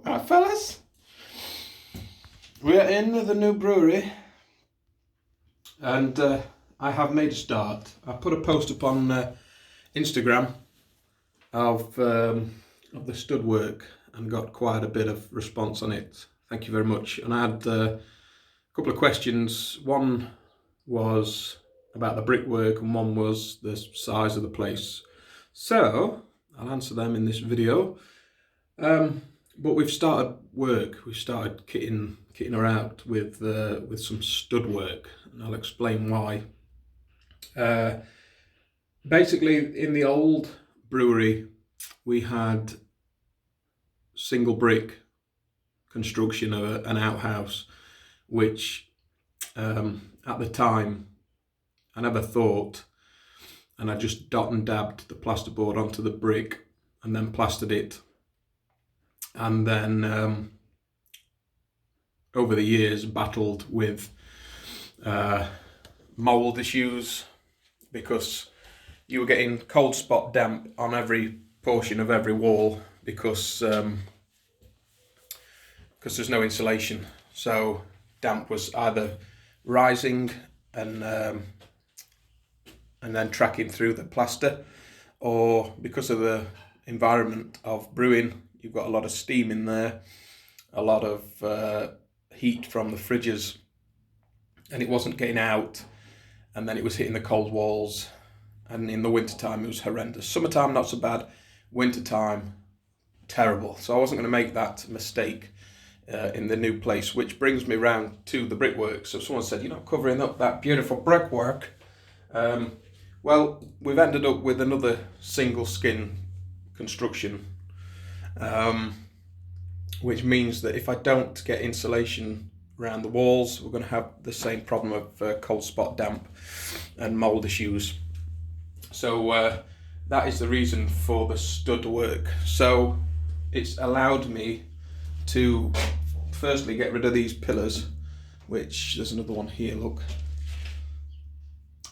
Right, fellas, we're in the new brewery, and I have made a start. I put a post up on Instagram of the stud work and got quite a bit of response on it. Thank you very much. And I had a couple of questions. One was about the brickwork, and one was the size of the place. So I'll answer them in this video. But we've started work. We've started kitting her out with some stud work, and I'll explain why. Basically, in the old brewery, we had single brick construction of an outhouse, which at the time I never thought, and I just dot and dabbed the plasterboard onto the brick and then plastered it. And then over the years battled with mould issues, because you were getting cold spot damp on every portion of every wall because there's no insulation. So damp was either rising and then tracking through the plaster, or because of the environment of brewing, you've got a lot of steam in there, a lot of heat from the fridges, and it wasn't getting out, and then it was hitting the cold walls. And in the wintertime it was horrendous. Summertime not so bad, wintertime terrible. So I wasn't going to make that mistake in the new place, which brings me round to the brickwork. So someone said, you're not covering up that beautiful brickwork. Well, we've ended up with another single skin construction, which means that if I don't get insulation around the walls, we're going to have the same problem of cold spot damp and mould issues. So that is the reason for the stud work. So it's allowed me to firstly get rid of these pillars, which there's another one here, look.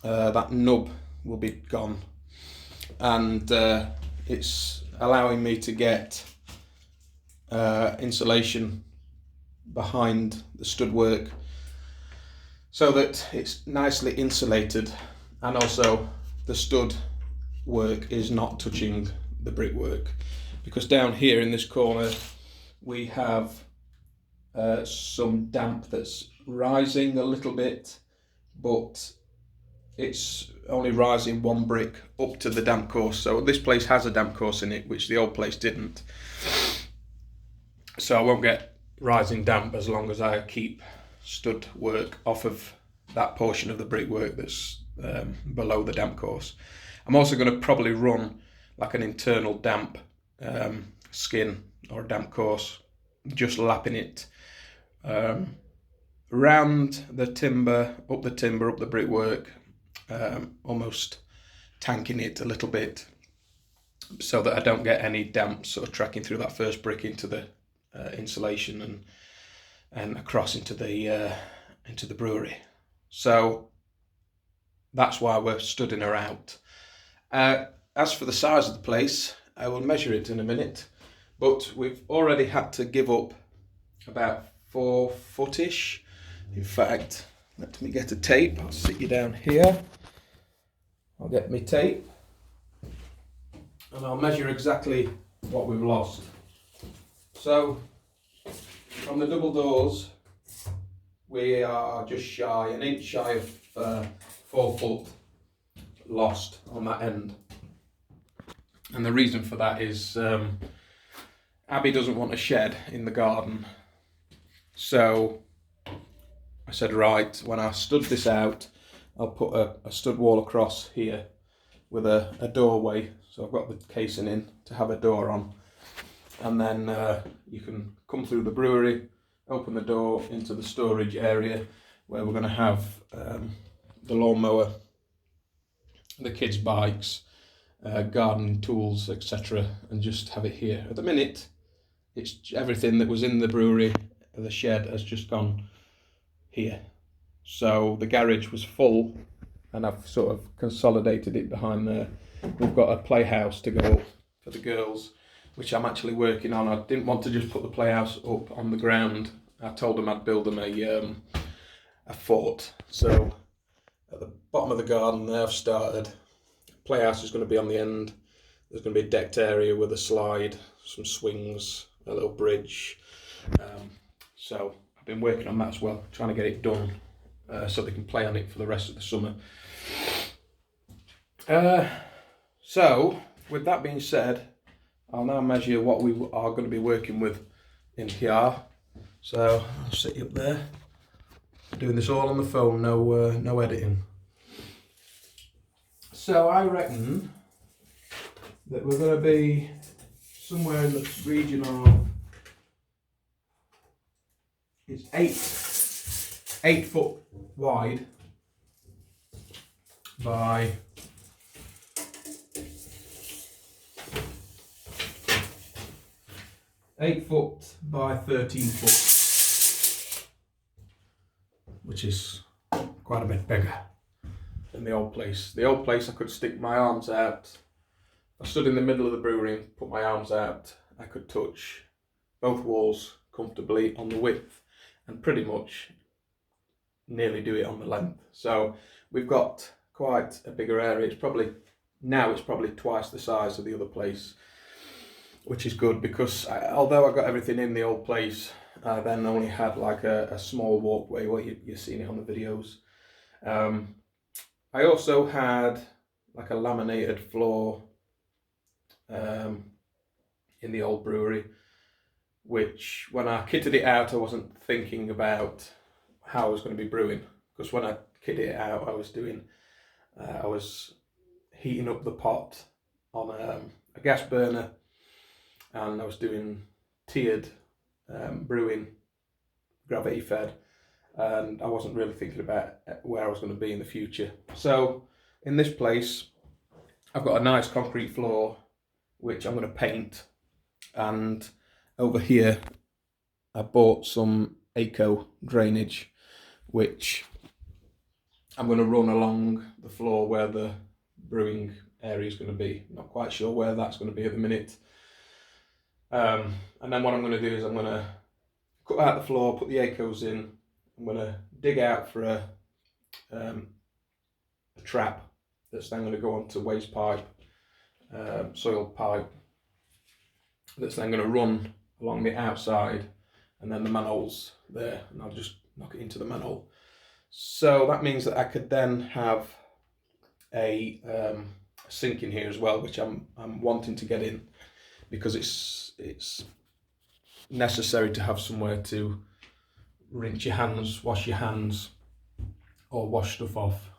That nub will be gone, and it's allowing me to get insulation behind the stud work so that it's nicely insulated, and also the stud work is not touching the brickwork, because down here in this corner we have some damp that's rising a little bit, but it's only rising one brick up to the damp course. So this place has a damp course in it, which the old place didn't. So I won't get rising damp as long as I keep stud work off of that portion of the brickwork that's below the damp course. I'm also going to probably run like an internal damp skin or damp course, just lapping it around the timber, up the brickwork, almost tanking it a little bit so that I don't get any damp sort of tracking through that first brick into the insulation and across into the brewery. So that's why we're studding her out. As for the size of the place, I will measure it in a minute, but we've already had to give up about 4 foot-ish. In fact, let me get a tape. I'll sit you down here. I'll get my tape and I'll measure exactly what we've lost. So from the double doors, we are just shy, an inch shy of 4 foot lost on that end. And the reason for that is Abby doesn't want a shed in the garden. So I said, right, when I stud this out, I'll put a stud wall across here with a doorway. So I've got the casing in to have a door on. And then you can come through the brewery, open the door into the storage area where we're going to have the lawnmower, the kids' bikes, gardening tools, etc., and just have it here. At the minute, it's everything that was in the brewery, the shed, has just gone here. So the garage was full, and I've sort of consolidated it behind there. We've got a playhouse to go up for the girls. which I'm actually working on. I didn't want to just put the playhouse up on the ground. I told them I'd build them a fort. So at the bottom of the garden there I've started. Playhouse is going to be on the end. There's going to be a decked area with a slide, some swings, a little bridge. So I've been working on that as well, trying to get it done so they can play on it for the rest of the summer. So with that being said, I'll now measure what we are going to be working with in here. So I'll sit you up there. Doing this all on the phone, no editing. So I reckon that we're going to be somewhere in the region of, it's 8 foot wide by 8 foot by 13 foot, which is quite a bit bigger than the old place. The old place I could stick my arms out. I stood in the middle of the brewery and put my arms out. I could touch both walls comfortably on the width and pretty much nearly do it on the length. So we've got quite a bigger area. It's probably twice the size of the other place, which is good because although I got everything in the old place, I then only had like a small walkway where you're seeing it on the videos. I also had like a laminated floor in the old brewery, which when I kitted it out I wasn't thinking about how I was going to be brewing, because when I kitted it out I was heating up the pot on a gas burner, and I was doing tiered brewing, gravity fed, and I wasn't really thinking about where I was going to be in the future. So in this place I've got a nice concrete floor which I'm going to paint, and over here I bought some eco drainage which I'm going to run along the floor where the brewing area is going to be. Not quite sure where that's going to be at the minute. And then what I'm going to do is I'm going to cut out the floor, put the ecos in. I'm going to dig out for a trap that's then going to go onto waste pipe, soil pipe, that's then going to run along the outside, and then the manhole's there, and I'll just knock it into the manhole. So that means that I could then have a sink in here as well, which I'm wanting to get in, because it's necessary to have somewhere to rinse your hands, wash your hands, or wash stuff off,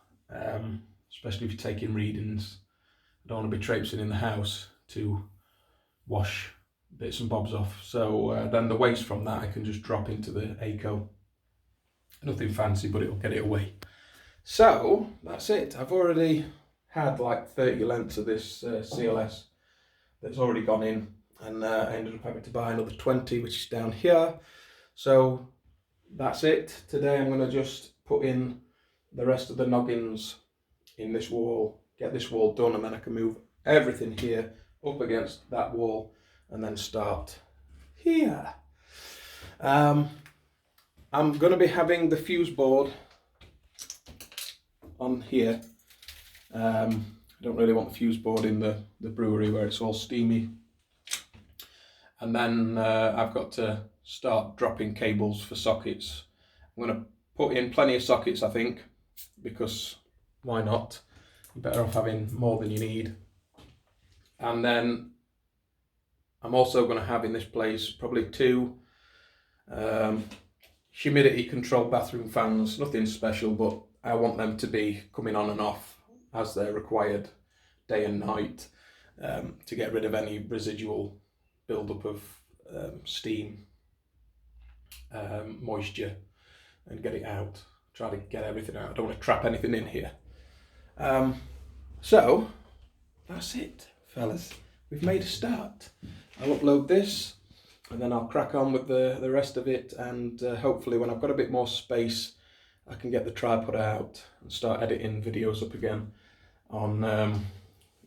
especially if you're taking readings. I don't want to be traipsing in the house to wash bits and bobs off. So then the waste from that I can just drop into the eco. Nothing fancy, but it'll get it away. So that's it. I've already had like 30 lengths of this CLS that's already gone in, and I ended up having to buy another 20, which is down here. So that's it. Today I'm going to just put in the rest of the noggins in this wall, get this wall done, and then I can move everything here up against that wall and then start here. I'm going to be having the fuse board on here. I don't really want the fuse board in the brewery where it's all steamy. And then I've got to start dropping cables for sockets. I'm going to put in plenty of sockets, I think, because why not? You're better off having more than you need. And then I'm also going to have in this place probably 2 humidity controlled bathroom fans. Nothing special, but I want them to be coming on and off as they're required day and night, to get rid of any residual build-up of steam, moisture, and get it out. Try to get everything out. I don't want to trap anything in here. So that's it, fellas. We've made a start. I'll upload this and then I'll crack on with the rest of it, and hopefully when I've got a bit more space I can get the tripod out and start editing videos up again on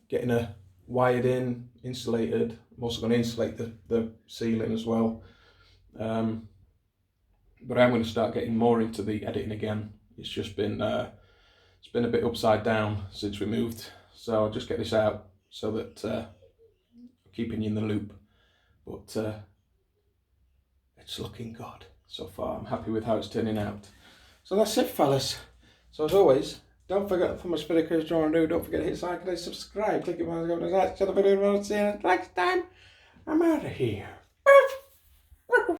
getting a wired in, insulated. I'm also going to insulate the ceiling as well. But I'm going to start getting more into the editing again. It's just been a bit upside down since we moved, so I'll just get this out so that I'm keeping you in the loop. But it's looking good so far. I'm happy with how it's turning out. So that's it, fellas. So as always, don't forget for my spirit creators you want to do. Don't forget to hit like and subscribe. Click it on the like. Share the video. See you next time. I'm out of here.